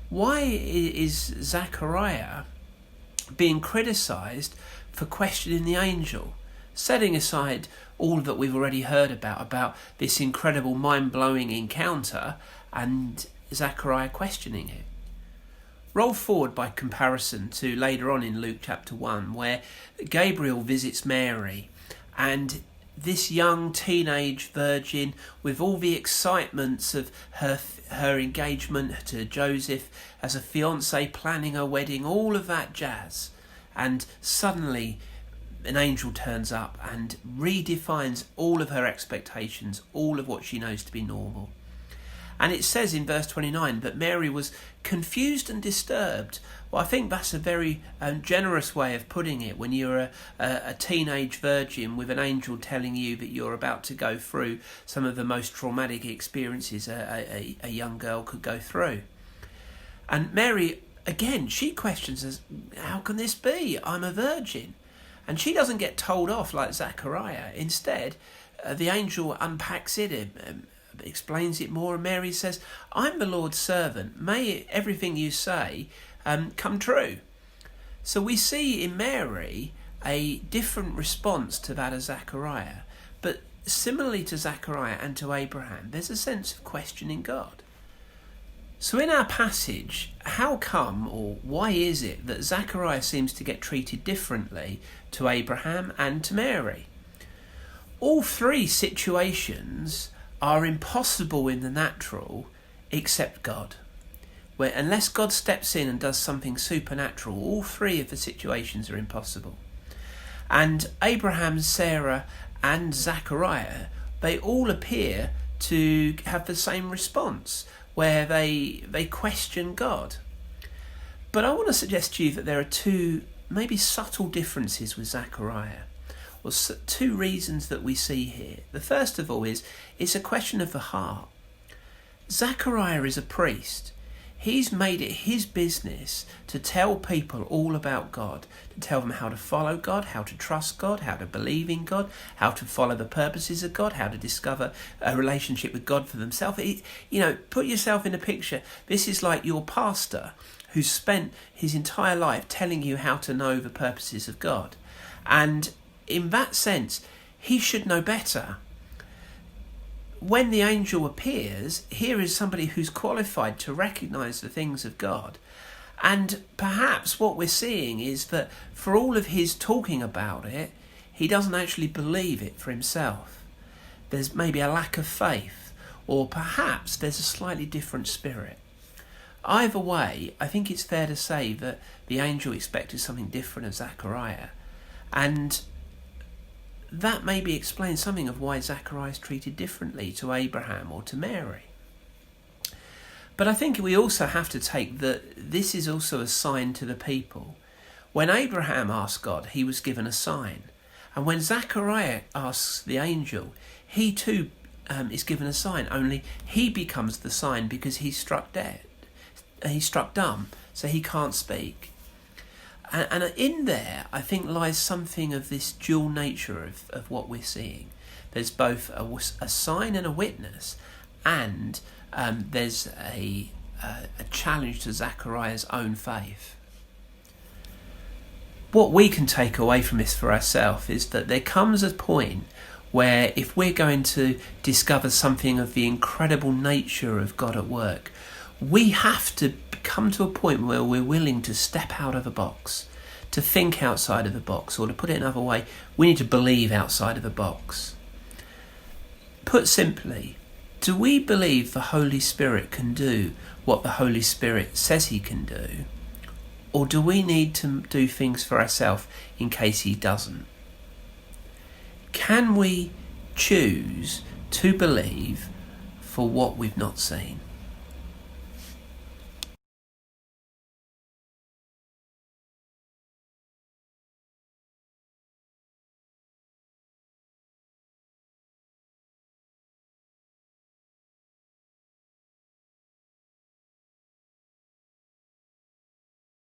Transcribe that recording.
Why is Zechariah being criticised for questioning the angel, setting aside all that we've already heard about this incredible mind-blowing encounter and Zechariah questioning it? Roll forward by comparison to later on in Luke chapter 1, where Gabriel visits Mary, and this young teenage virgin, with all the excitements of her engagement to Joseph as a fiancée, planning her wedding, all of that jazz, and suddenly an angel turns up and redefines all of her expectations, all of what she knows to be normal. And it says in verse 29 that Mary was confused and disturbed. Well, I think that's a very generous way of putting it when you're a teenage virgin with an angel telling you that you're about to go through some of the most traumatic experiences a young girl could go through. And Mary, again, she questions us, how can this be? I'm a virgin. And she doesn't get told off like Zechariah. Instead, the angel unpacks it, explains it more, and Mary says, I'm the Lord's servant. May everything you say come true. So we see in Mary a different response to that of Zechariah. But similarly to Zechariah and to Abraham, there's a sense of questioning God. So in our passage, how come or why is it that Zechariah seems to get treated differently to Abraham and to Mary? All three situations are impossible in the natural except God. Where unless God steps in and does something supernatural, all three of the situations are impossible. And Abraham, Sarah and Zechariah, they all appear to have the same response, where they question God. But I want to suggest to you that there are two maybe subtle differences with Zechariah. Well, two reasons that we see here. The first of all is it's a question of the heart. Zechariah is a priest. He's made it his business to tell people all about God, to tell them how to follow God, how to trust God, how to believe in God, how to follow the purposes of God, how to discover a relationship with God for themselves. Put yourself in a picture. This is like your pastor who's spent his entire life telling you how to know the purposes of God. And in that sense, he should know better. When the angel appears, here is somebody who's qualified to recognise the things of God. And perhaps what we're seeing is that for all of his talking about it, he doesn't actually believe it for himself. There's maybe a lack of faith, or perhaps there's a slightly different spirit. Either way, I think it's fair to say that the angel expected something different of Zechariah. And that maybe explains something of why Zechariah is treated differently to Abraham or to Mary. But I think we also have to take that this is also a sign to the people. When Abraham asked God, he was given a sign. And when Zechariah asks the angel, he too is given a sign, only he becomes the sign because he's struck dead. He's struck dumb, so he can't speak. And in there, I think, lies something of this dual nature of what we're seeing. There's both a sign and a witness, and there's a challenge to Zechariah's own faith. What we can take away from this for ourselves is that there comes a point where if we're going to discover something of the incredible nature of God at work, we have to come to a point where we're willing to step out of the box, to think outside of the box, or to put it another way, we need to believe outside of the box. Put simply, do we believe the Holy Spirit can do what the Holy Spirit says he can do? Or do we need to do things for ourselves in case he doesn't? Can we choose to believe for what we've not seen?